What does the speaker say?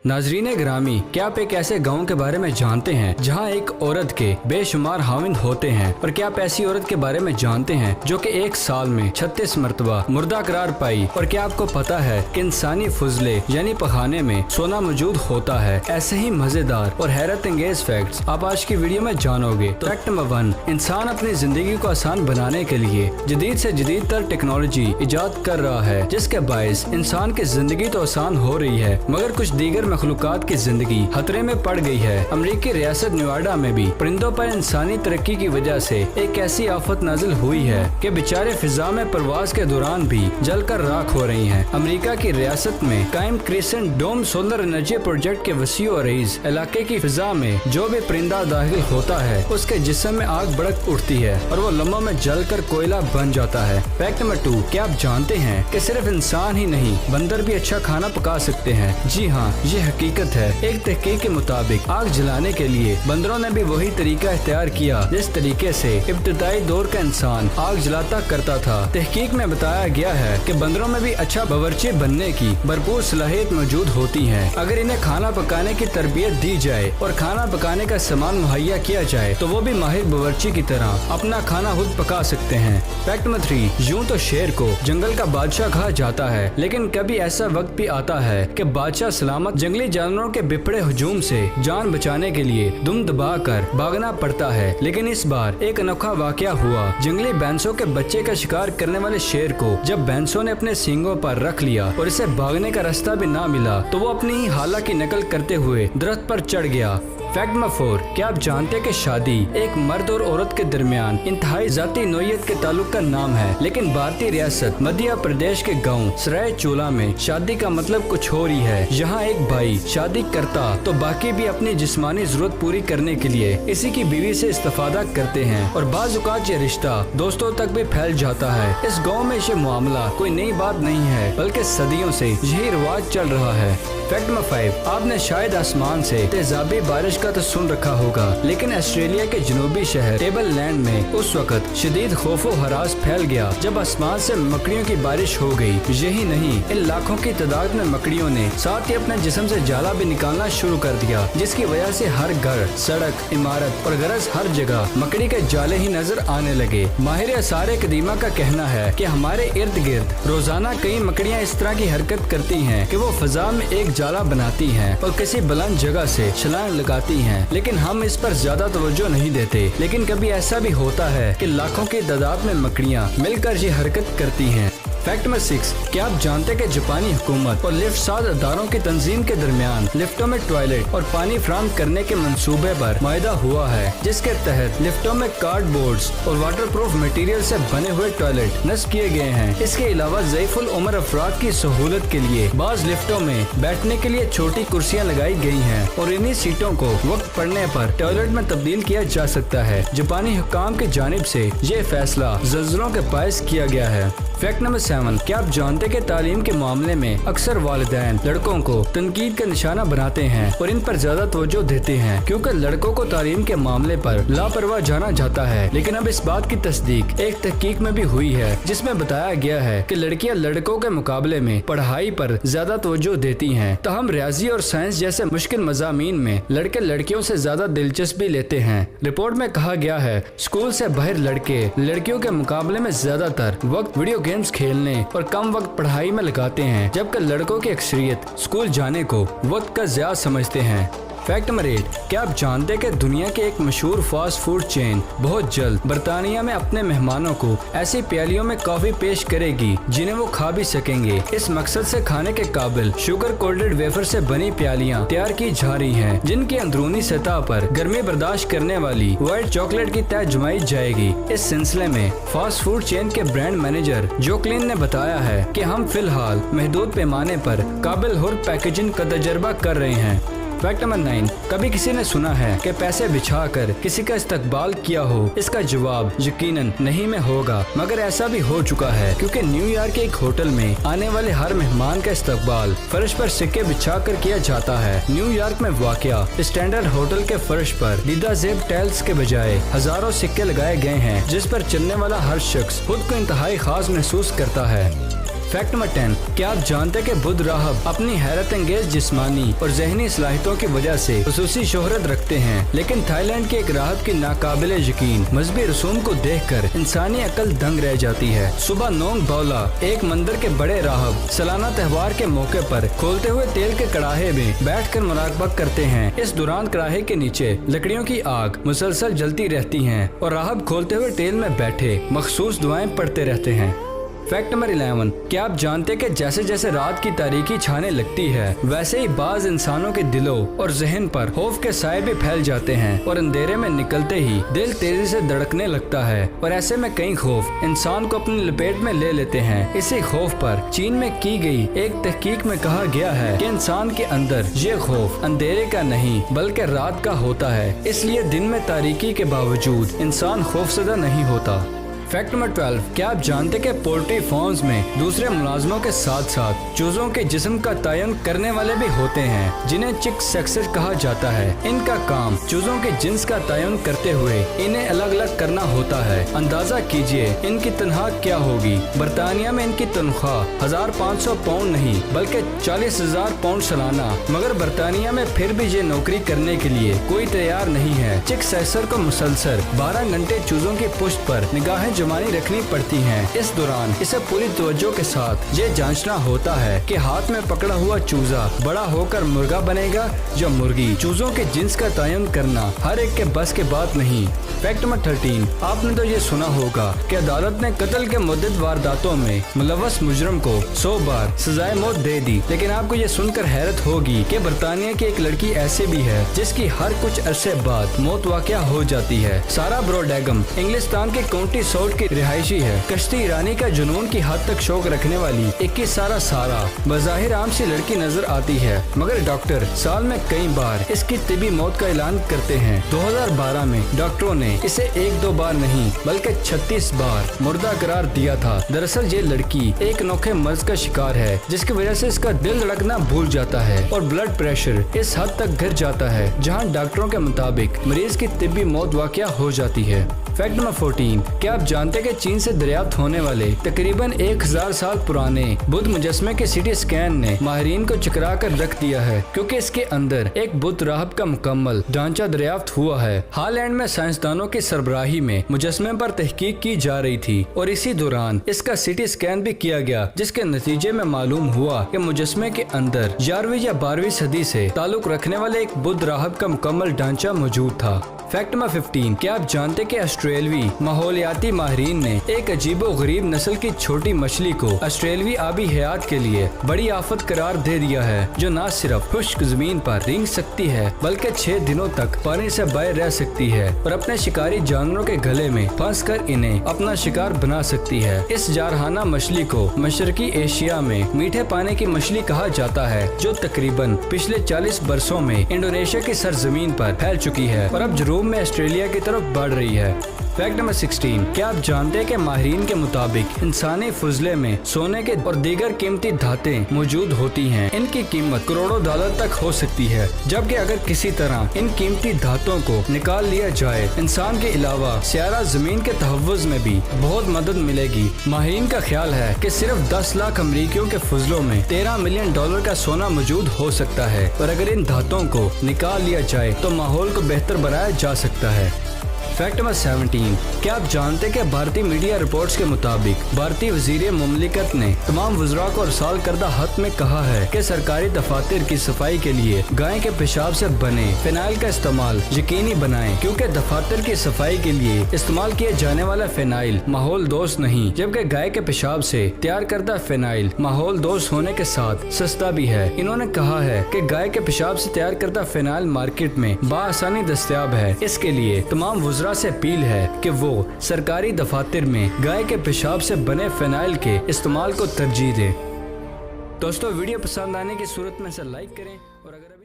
नाजरीन ग्रामी, क्या आप एक ऐसे गांव के बारे में जानते हैं जहां एक औरत के बेशुमार हामिद होते हैं? और क्या आप ऐसी औरत के बारे में जानते हैं जो कि एक साल में 36 मरतबा मुर्दा करार पाई? और क्या आपको पता है कि इंसानी फुजले यानी पखाने में सोना मौजूद होता है? ऐसे ही मजेदार और हैरत अंगेज फैक्ट्स आप आज की वीडियो में जानोगे। तो फैक्ट नंबर 1, इंसान अपनी जिंदगी को आसान बनाने के लिए जदीद से जदीद तर टेक्नोलॉजी इजाद कर रहा है, जिसके बायस इंसान की जिंदगी तो आसान हो रही है मगर कुछ दीगर मखलूकात की जिंदगी खतरे में पड़ गई है। अमेरिकी रियासत नेवाडा में भी परिंदों पर इंसानी तरक्की की वजह से एक ऐसी आफत नाजिल हुई है कि बेचारे फिजा में परवाज के दौरान भी जलकर राख हो रही हैं। अमेरिका की रियासत में कायम क्रिसेंट डोम सोलर एनर्जी प्रोजेक्ट के वसीओ अरीज इलाके की फिजा में जो भी परिंदा दाखिल होता है उसके जिस्म में आग भड़क उठती है और वो लम्हों में जलकर कोयला बन जाता है। फैक्ट नंबर 2, क्या आप जानते हैं कि सिर्फ इंसान ही नहीं बंदर भी अच्छा खाना पका सकते हैं? जी हाँ, ये हकीकत है। एक तहकीक के मुताबिक आग जलाने के लिए बंदरों ने भी वही तरीका इख्तियार किया जिस तरीके से इब्तदाई दौर का इंसान आग जलाता करता था। तहकीक में बताया गया है कि बंदरों में भी अच्छा बावर्ची बनने की भरपूर सलाहियत मौजूद होती है। अगर इन्हें खाना पकाने की तरबियत दी जाए और खाना पकाने का सामान मुहैया किया जाए तो वो भी माहिर बावर्ची की तरह अपना खाना खुद पका सकते हैं। फैक्ट नंबर 3, यूं तो शेर को जंगल का बादशाह कहा जाता है, लेकिन कभी ऐसा वक्त भी आता है कि बादशाह सलामत जंगली जानवरों के बिपड़े हुजूम से जान बचाने के लिए दुम दबा कर भागना पड़ता है। लेकिन इस बार एक अनोखा वाकया हुआ। जंगली बैंसों के बच्चे का शिकार करने वाले शेर को जब बैंसों ने अपने सींगों पर रख लिया और इसे भागने का रास्ता भी ना मिला तो वो अपनी ही हाला की नकल करते हुए दरख्त पर चढ़ गया। फैक्ट नंबर 4, क्या आप जानते हैं कि शादी एक मर्द और औरत के दरमियान इंतहाई जाती नोयत के ताल्लुक का नाम है, लेकिन भारतीय रियासत मध्य प्रदेश के गांव सराय चोला में शादी का मतलब कुछ और ही है। यहाँ एक भाई शादी करता तो बाकी भी अपनी जिस्मानी जरूरत पूरी करने के लिए इसी की बीवी से इस्तेफादा करते हैं और बाज़ औक़ात ये रिश्ता दोस्तों तक भी फैल जाता है। इस गाँव में ये मामला कोई नई बात नहीं है बल्कि सदियों से यही रिवाज चल रहा है। फैक्ट नंबर 5, आपने शायद आसमान से तेजाबी बारिश का तो सुन रखा होगा, लेकिन ऑस्ट्रेलिया के जनूबी शहर टेबल लैंड में उस वक्त शदीद खौफो हरास फैल गया जब आसमान से मकड़ियों की बारिश हो गई। यही नहीं, इन लाखों की तादाद में मकड़ियों ने साथ ही अपने जिस्म से जाला भी निकालना शुरू कर दिया, जिसकी वजह से हर घर, सड़क, इमारत और गरज हर जगह मकड़ी के जाले ही नजर आने लगे। माहिर आसार कदीमा का कहना है कि हमारे इर्द गिर्द रोजाना कई मकड़ियाँ इस तरह की हरकत करती हैं कि वो फजा में एक जाला बनाती हैं और किसी बुलंद जगह से छलांग लगाती हैं, लेकिन हम इस पर ज्यादा तवज्जो नहीं देते। लेकिन कभी ऐसा भी होता है कि लाखों की तादाद में मकड़ियाँ मिलकर ये हरकत करती हैं। फैक्ट नंबर 6, क्या आप जानते हैं कि जापानी हुकूमत और लिफ्ट साज अदारों की तंजीम के दरमियान लिफ्टों में टॉयलेट और पानी फराहम करने के मंसूबे पर मुआहदा हुआ है, जिसके तहत लिफ्टों में कार्डबोर्ड्स और वाटर प्रूफ मटीरियल से बने हुए टॉयलेट नस्ब किए गए हैं। इसके अलावा ज़ईफुल उम्र अफराद की सहूलत के लिए बाज़ लिफ्टों में बैठने के लिए छोटी कुर्सियाँ लगाई गई हैं और इन्हीं सीटों को वक्त पड़ने पर टॉयलेट में तब्दील किया जा सकता है। जापानी हुक्काम की जानिब से ये फैसला ज़लज़लों के बायस किया गया है। फैक्ट नंबर 7, क्या आप जानते हैं कि तालीम के मामले में अक्सर वालिदैन लड़कों को तनकीद का निशाना बनाते हैं और इन पर ज्यादा तवज्जो देते हैं क्योंकि लड़कों को तालीम के मामले पर लापरवाह जाना जाता है। लेकिन अब इस बात की तस्दीक एक तहकीक में भी हुई है जिसमें बताया गया है कि लड़कियां लड़कों के मुकाबले में पढ़ाई पर ज्यादा तवज्जो देती हैं। तहम रियाजी और साइंस जैसे मुश्किल मज़ामीन में लड़के लड़कियों से ज्यादा दिलचस्पी लेते हैं। रिपोर्ट में कहा गया है स्कूल से बाहर लड़के लड़कियों के मुकाबले में ज्यादातर वक्त वीडियो गेम्स खेलने और कम वक्त पढ़ाई में लगाते हैं, जबकि लड़कों की अक्सरियत स्कूल जाने को वक्त का ज़्यादा समझते हैं। फैक्ट नंबर 8, क्या आप जानते हैं कि दुनिया के एक मशहूर फास्ट फूड चेन बहुत जल्द बरतानिया में अपने मेहमानों को ऐसी प्यालियों में कॉफी पेश करेगी जिन्हें वो खा भी सकेंगे। इस मकसद से खाने के काबिल शुगर कोटेड वेफर से बनी प्यालियां तैयार की जा रही हैं, जिनकी अंदरूनी सतह पर गर्मी बर्दाश्त करने वाली व्हाइट चॉकलेट की तह जमाई जाएगी। इस सिलसिले में फास्ट फूड चेन के ब्रांड मैनेजर जोक्लिन ने बताया है कि हम फिलहाल महदूद पैमाने पर काबिल हुर पैकेजिंग का तजर्बा कर रहे हैं। फैक्ट नंबर 9, कभी किसी ने सुना है कि पैसे बिछाकर किसी का इस्तकबाल किया हो? इसका जवाब यकीनन नहीं में होगा, मगर ऐसा भी हो चुका है क्योंकि न्यूयॉर्क के एक होटल में आने वाले हर मेहमान का इस्तकबाल फर्श पर सिक्के बिछाकर किया जाता है। न्यूयॉर्क में वाक़या स्टैंडर्ड होटल के फर्श पर दीदा जेब टाइल्स के बजाय हजारों सिक्के लगाए गए हैं जिस पर चलने वाला हर शख्स खुद को इंतहाई खास महसूस करता है। फैक्ट नंबर 10, क्या आप जानते हैं कि बुद्ध राहब अपनी हैरत अंगेज जिस्मानी और ज़हनी सलाहियतों की वजह से खुसूसी शोहरत रखते हैं, लेकिन थाईलैंड के एक राहब की नाकाबिले यकीन मजहबी रसूम को देखकर इंसानी अकल दंग रह जाती है। सुबह नोंग बावला, एक मंदिर के बड़े राहब, सालाना त्योहार के मौके पर खोलते हुए तेल के कड़ाहे में बैठकर मुराकबा करते हैं। इस दौरान कड़ाहे के नीचे लकड़ियों की आग मुसलसल जलती रहती है और राहब खोलते हुए तेल में बैठे मखसूस दुआएं पढ़ते रहते हैं। फैक्ट नंबर 11, क्या आप जानते हैं कि जैसे जैसे रात की तारीकी छाने लगती है, वैसे ही बाज इंसानों के दिलों और जहन पर खौफ के साए भी फैल जाते हैं और अंधेरे में निकलते ही दिल तेजी से धड़कने लगता है और ऐसे में कई खौफ इंसान को अपनी लपेट में ले लेते हैं। इसी खौफ पर चीन में की गई एक तहकीक में कहा गया है कि इंसान के अंदर ये खौफ अंधेरे का नहीं बल्कि रात का होता है, इसलिए दिन में तारीकी के बावजूद इंसान खौफजदा नहीं होता। फैक्ट नंबर 12, क्या आप जानते हैं कि पोल्ट्री फार्म्स में दूसरे मुलाजमों के साथ साथ चूजों के जिस्म का तयन करने वाले भी होते हैं, जिन्हें चिक सेक्सर कहा जाता है। इनका काम चूजों के जिन्स का तयन करते हुए इन्हें अलग अलग करना होता है। अंदाजा कीजिए इनकी तनख्वाह क्या होगी। बरतानिया में इनकी तनख्वाह 1500 पाउंड नहीं बल्कि 40,000 पाउंड सालाना, मगर बरतानिया में फिर भी ये नौकरी करने के लिए कोई तैयार नहीं है। चिक सेक्सर को मुसलसल 12 घंटे चूजों की पुष्ट पर निगाहें जमानी रखनी पड़ती हैं। इस दौरान इसे पूरी तवज्जो के साथ ये जांचना होता है कि हाथ में पकड़ा हुआ चूजा बड़ा होकर मुर्गा बनेगा या मुर्गी। चूजों के जिन्स का तयन करना हर एक के बस के बात नहीं। फैक्ट नंबर 13, आपने तो ये सुना होगा कि अदालत ने कत्ल के मुद्दत वारदातों में मुलव्वस मुजरम को 100 बार सजाए मौत दे दी, लेकिन आपको ये सुनकर हैरत होगी कि बरतानिया की एक लड़की ऐसी भी है जिसकी हर कुछ अरसे बाद मौत वाक़या हो जाती है। सारा ब्रोडेगम इंग्लिस्तान के काउंटी सॉल्ट की रिहायशी है। कश्ती ईरानी का जुनून की हद तक शौक रखने वाली 21 सारा बज़ाहिर आम सी लड़की नजर आती है, मगर डॉक्टर साल में कई बार इसकी तिबी मौत का ऐलान करते हैं। 2012 में डॉक्टरों ने इसे 1-2 बार नहीं बल्कि 36 बार मुर्दा करार दिया था। दरअसल ये लड़की एक अनोखे मर्ज का शिकार है जिसकी वजह से इसका दिल धड़कना भूल जाता है और ब्लड प्रेशर इस हद तक गिर जाता है जहां डॉक्टरों के मुताबिक मरीज की तिब्बी मौत वाक़या हो जाती है। फैक्ट नंबर 14, क्या आप जानते हैं कि चीन से दरियाफ्त होने वाले तकरीबन 1000 साल पुराने बुद्ध मुजस्मे के सीटी स्कैन ने माहिरीन को चकरा कर रख दिया है, क्योंकि इसके अंदर एक बुद्ध राहब का मुकम्मल ढांचा दरियाफ्त हुआ है। हालैंड में साइंसदानों की सरबराही में मुजस्मे पर तहकीक की जा रही थी और इसी दौरान इसका सीटी स्कैन भी किया गया, जिसके नतीजे में मालूम हुआ कि मुजस्मे के अंदर 11वीं या 12वीं सदी से ताल्लुक रखने वाले एक बुद्ध राहब का मुकम्मल ढांचा मौजूद था। फैक्ट नंबर 15, क्या आप जानते कि ऑस्ट्रेलवी माहौलियाती माहिरीन ने एक अजीबो गरीब नस्ल की छोटी मछली को ऑस्ट्रेलवी आबी हयात के लिए बड़ी आफत करार दे दिया है, जो न सिर्फ खुश्क जमीन पर रेंग सकती है बल्कि 6 दिनों तक पानी से बाहर रह सकती है और अपने शिकारी जानवरों के गले में फंस कर इन्हें अपना शिकार बना सकती है। इस जारहाना मछली को मशरकी एशिया में मीठे पानी की मछली कहा जाता है, जो तकरीबन पिछले 40 बरसों में इंडोनेशिया की सरजमीन पर फैल चुकी है और अब में ऑस्ट्रेलिया की तरफ बढ़ रही है। फैक्ट नंबर 16, क्या आप जानते हैं कि माहिरीन के मुताबिक इंसानी फुजले में सोने के और दीगर कीमती धातें मौजूद होती हैं। इनकी कीमत करोड़ों डॉलर तक हो सकती है, जबकि अगर किसी तरह इन कीमती धातों को निकाल लिया जाए, इंसान के अलावा सियारा जमीन के तहव्वुज़ में भी बहुत मदद मिलेगी। माहिरीन का ख्याल है कि सिर्फ 10 लाख अमरीकियों के फुजलों में 13 मिलियन डॉलर का सोना मौजूद हो सकता है और अगर इन धातों को निकाल लिया जाए तो माहौल को बेहतर बनाया जा सकता है। फैक्ट नंबर 17, क्या आप जानते हैं कि भारतीय मीडिया रिपोर्ट्स के मुताबिक भारतीय वजीर मुमलिकत ने तमाम वज़रा को अरसाल करदा खत में कहा है कि सरकारी दफातर की सफाई के लिए गाय के पेशाब से बने फिनाइल का इस्तेमाल यकीनी बनाएं, क्योंकि दफातर की सफाई के लिए इस्तेमाल किए जाने वाला फिनाइल माहौल दोस्त नहीं, जबकि गाय के पेशाब से तैयार करदा फिनाइल माहौल दोस्त होने के साथ सस्ता भी है। इन्होंने कहा है कि गाय के पेशाब से तैयार करदा फिनाइल मार्केट में बाआसानी दस्तयाब है। इसके लिए तमाम वज़रा से अपील है कि वो सरकारी दफातर में गाय के पेशाब से बने फिनाइल के इस्तेमाल को तरजीह दें। दोस्तों, वीडियो पसंद आने की सूरत में इसे लाइक करें और अगर